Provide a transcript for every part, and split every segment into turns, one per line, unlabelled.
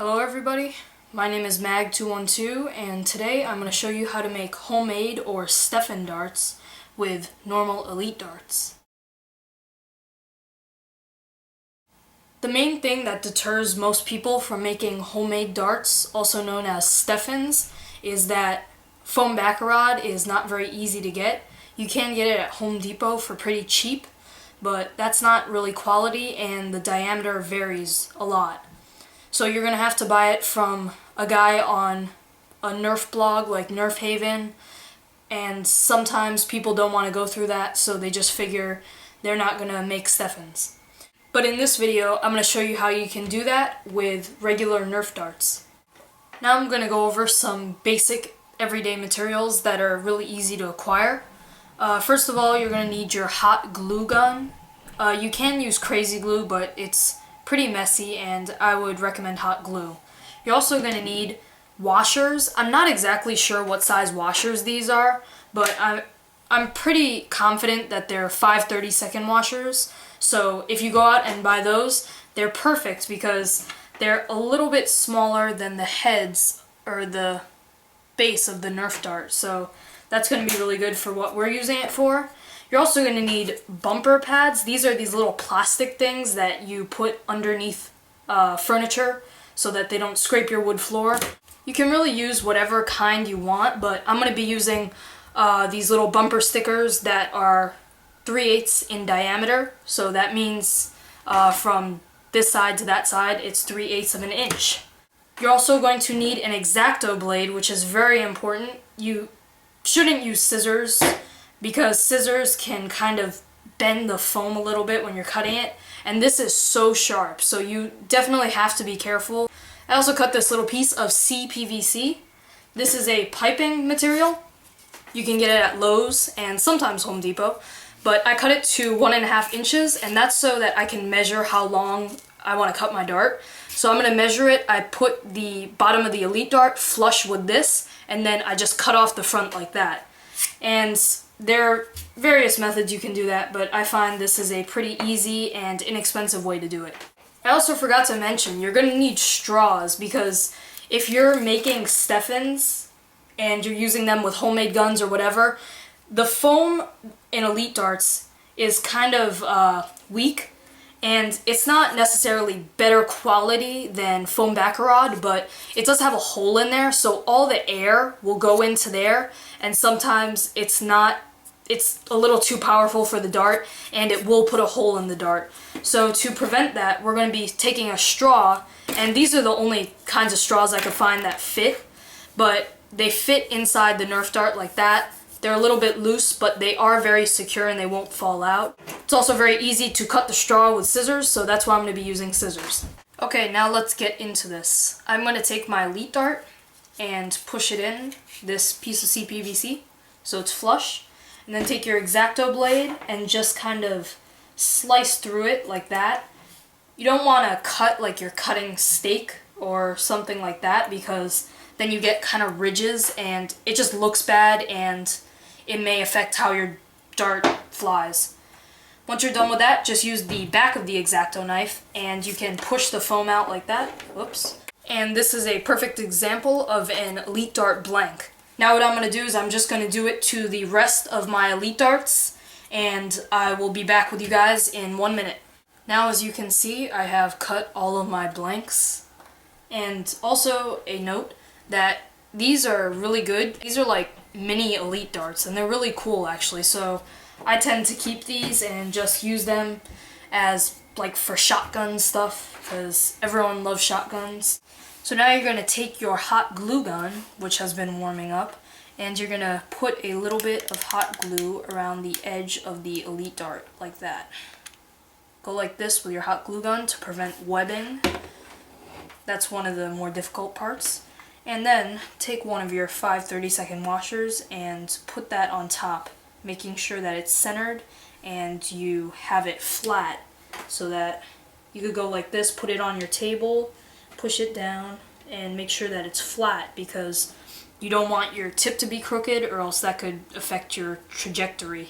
Hello everybody, my name is Mag212 and today I'm going to show you how to make homemade or Stefan darts with normal elite darts. The main thing that deters most people from making homemade darts, also known as Stefans, is that foam baccarat is not very easy to get. You can get it at Home Depot for pretty cheap, but that's not really quality and the diameter varies a lot. So you're going to have to buy it from a guy on a Nerf blog like Nerf Haven, and sometimes people don't want to go through that, so they just figure they're not going to make Stefans. But in this video, I'm going to show you how you can do that with regular Nerf darts. Now I'm going to go over some basic everyday materials that are really easy to acquire. First of all, you're going to need your hot glue gun. You can use crazy glue, but it's pretty messy and I would recommend hot glue. You're also going to need washers. I'm not exactly sure what size washers these are, but I'm pretty confident that they're 5/32 washers. So if you go out and buy those, they're perfect because they're a little bit smaller than the heads or the base of the Nerf dart. So that's going to be really good for what we're using it for. You're also going to need bumper pads. These are these little plastic things that you put underneath furniture so that they don't scrape your wood floor. You can really use whatever kind you want, but I'm going to be using these little bumper stickers that are 3/8 in diameter. So that means from this side to that side, it's 3/8 of an inch. You're also going to need an X-Acto blade, which is very important. You shouldn't use scissors, because scissors can kind of bend the foam a little bit when you're cutting it, and this is so sharp, so you definitely have to be careful. I also cut this little piece of CPVC. This is a piping material. You can get it at Lowe's and sometimes Home Depot, but I cut it to 1.5 inches, and that's so that I can measure how long I want to cut my dart. So I'm going to measure it. I put the bottom of the elite dart flush with this, and then I just cut off the front like that. And there are various methods you can do that, but I find this is a pretty easy and inexpensive way to do it. I also forgot to mention, you're going to need straws, because if you're making Stefans and you're using them with homemade guns or whatever, the foam in elite darts is kind of weak, and it's not necessarily better quality than foam baccarat, but it does have a hole in there, so all the air will go into there, and sometimes it's a little too powerful for the dart, and it will put a hole in the dart. So to prevent that, we're going to be taking a straw, and these are the only kinds of straws I could find that fit, but they fit inside the Nerf dart like that. They're a little bit loose, but they are very secure and they won't fall out. It's also very easy to cut the straw with scissors, so that's why I'm going to be using scissors. Okay, now let's get into this. I'm going to take my elite dart and push it in this piece of CPVC so it's flush, and then take your X-Acto blade and just kind of slice through it like that. You don't want to cut like you're cutting steak or something like that, because then you get kind of ridges and it just looks bad and it may affect how your dart flies. Once you're done with that, just use the back of the X-Acto knife and you can push the foam out like that. Whoops. And this is a perfect example of an elite dart blank. Now what I'm going to do is I'm just going to do it to the rest of my elite darts, and I will be back with you guys in 1 minute. Now as you can see, I have cut all of my blanks, and also a note that these are really good. These are like mini elite darts, and they're really cool actually, so I tend to keep these and just use them as like for shotgun stuff, because everyone loves shotguns. So now you're going to take your hot glue gun, which has been warming up, and you're going to put a little bit of hot glue around the edge of the elite dart, like that. Go like this with your hot glue gun to prevent webbing. That's one of the more difficult parts. And then take one of your 5/32 washers and put that on top, making sure that it's centered and you have it flat, so that you could go like this, put it on your table, push it down, and make sure that it's flat, because you don't want your tip to be crooked or else that could affect your trajectory.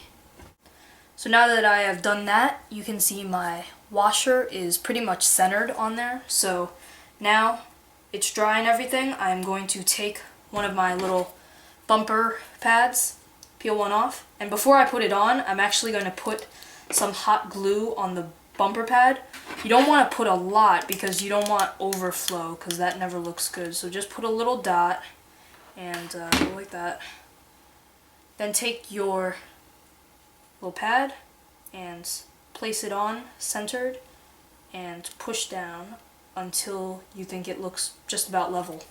So now that I have done that, you can see my washer is pretty much centered on there. So now it's dry and everything, I'm going to take one of my little bumper pads, peel one off, and before I put it on, I'm actually going to put some hot glue on the bumper pad. You don't want to put a lot because you don't want overflow, because that never looks good. So just put a little dot and go like that. Then take your little pad and place it on centered and push down until you think it looks just about level.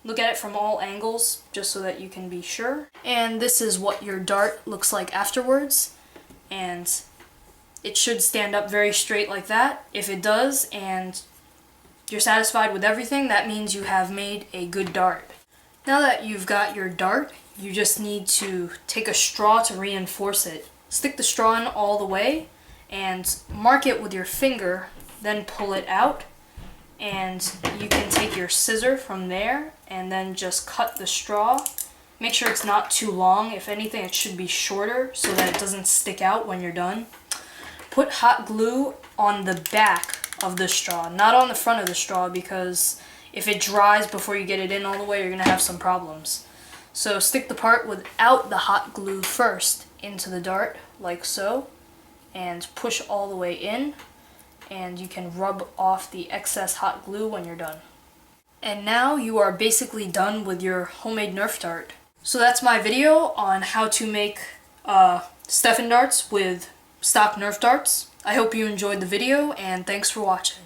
Look at it from all angles just so that you can be sure. And this is what your dart looks like afterwards. And it should stand up very straight like that. If it does and you're satisfied with everything, that means you have made a good dart. Now that you've got your dart, you just need to take a straw to reinforce it. Stick the straw in all the way and mark it with your finger, then pull it out. And you can take your scissor from there and then just cut the straw. Make sure it's not too long. If anything, it should be shorter so that it doesn't stick out when you're done. Put hot glue on the back of the straw, not on the front of the straw, because if it dries before you get it in all the way, you're going to have some problems. So stick the part without the hot glue first into the dart, like so, and push all the way in. And you can rub off the excess hot glue when you're done. And now you are basically done with your homemade Nerf dart. So that's my video on how to make Stefan darts with stock Nerf darts. I hope you enjoyed the video, and thanks for watching.